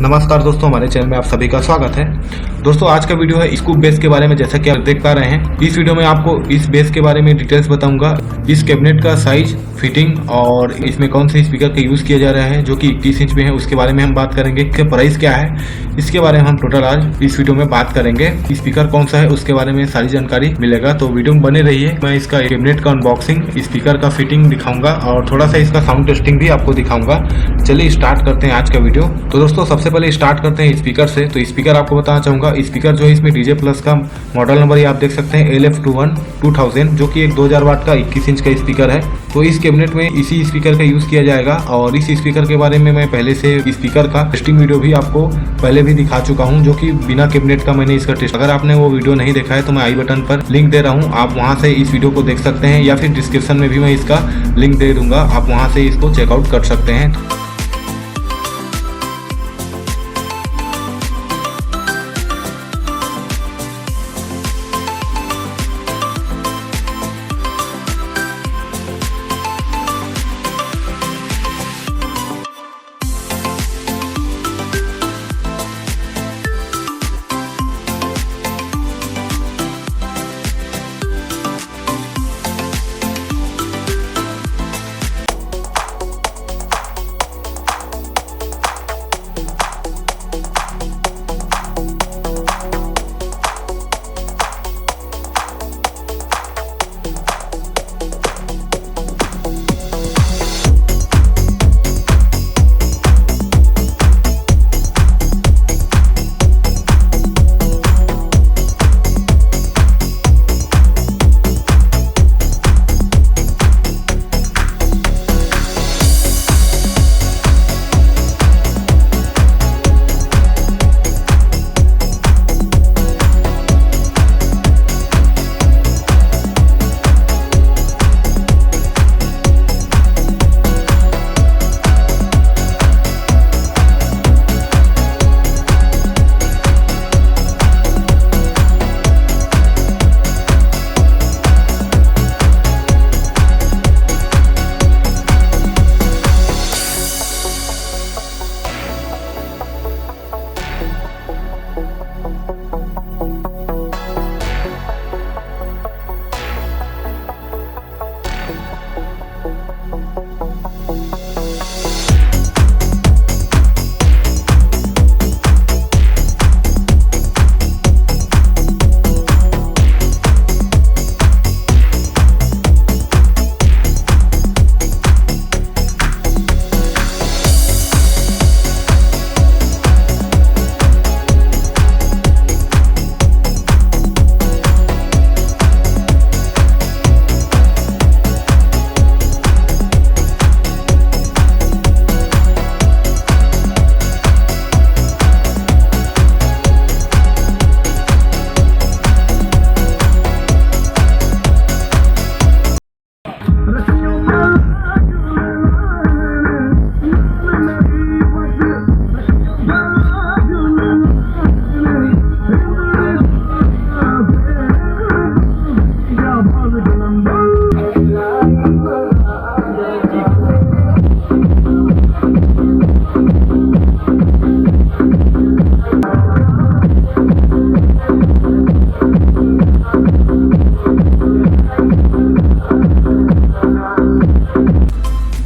नमस्कार दोस्तों, हमारे चैनल में आप सभी का स्वागत है। दोस्तों आज का वीडियो है स्कूप बेस के बारे में। जैसा कि आप देख पा रहे हैं, इस वीडियो में आपको इस बेस के बारे में डिटेल्स बताऊंगा, इस कैबिनेट का साइज, फिटिंग और इसमें कौन से स्पीकर का यूज किया जा रहा है जो कि 21 इंच में है, उसके बारे में हम बात करेंगे। इसके प्राइस क्या है, इसके बारे में हम टोटल आज इस वीडियो में बात करेंगे। स्पीकर कौन सा है उसके बारे में सारी जानकारी मिलेगा, तो वीडियो में बने रहिए। मैं इसका कैबिनेट का अनबॉक्सिंग, स्पीकर का फिटिंग दिखाऊंगा और थोड़ा सा इसका साउंड टेस्टिंग भी आपको दिखाऊंगा। चलिए स्टार्ट करते हैं आज का वीडियो। तो दोस्तों सबसे पहले स्टार्ट करते हैं स्पीकर से। तो स्पीकर आपको बताना चाहूंगा, स्पीकर जो है इसमें डीजे प्लस का मॉडल नंबर आप देख सकते हैं LF21 2000, जो कि एक 2000 वाट का 21 इंच का स्पीकर है। तो इस कैबिनेट में इसी स्पीकर का यूज किया जाएगा और इस स्पीकर के बारे में मैं पहले से स्पीकर का टेस्टिंग वीडियो भी आपको पहले भी दिखा चुका हूं, जो कि बिना कैबिनेट का मैंने इसका टेस्ट। अगर आपने वो वीडियो नहीं देखा है तो मैं आई बटन पर लिंक दे रहा हूं, आप वहां से इस वीडियो को देख सकते हैं, या फिर डिस्क्रिप्शन में भी मैं इसका लिंक दे दूंगा, आप वहां से इसको चेकआउट कर सकते हैं।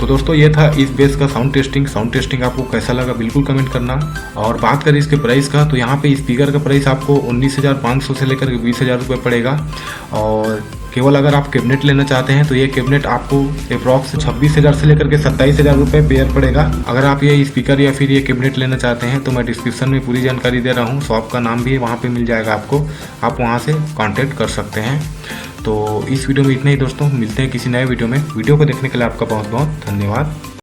दोस्तों ये था इस बेस का साउंड टेस्टिंग आपको कैसा लगा बिल्कुल कमेंट करना। और बात करें इसके प्राइस का, तो यहाँ पे स्पीकर का प्राइस आपको 19,500 से लेकर 20,000 रुपये पड़ेगा। और केवल अगर आप कैबिनेट लेना चाहते हैं तो ये कैबिनेट आपको अप्रॉक्स 26,000 से लेकर के 27,000 रुपये पेयर पड़ेगा। अगर आप ये स्पीकर या फिर ये कैबिनेट लेना चाहते हैं तो मैं डिस्क्रिप्शन में पूरी जानकारी दे रहा हूँ, शॉप का नाम भी वहाँ पे मिल जाएगा आपको, आप वहाँ से कांटेक्ट कर सकते हैं। तो इस वीडियो में इतना ही दोस्तों, मिलते हैं किसी नए वीडियो में। वीडियो को देखने के लिए आपका बहुत बहुत धन्यवाद।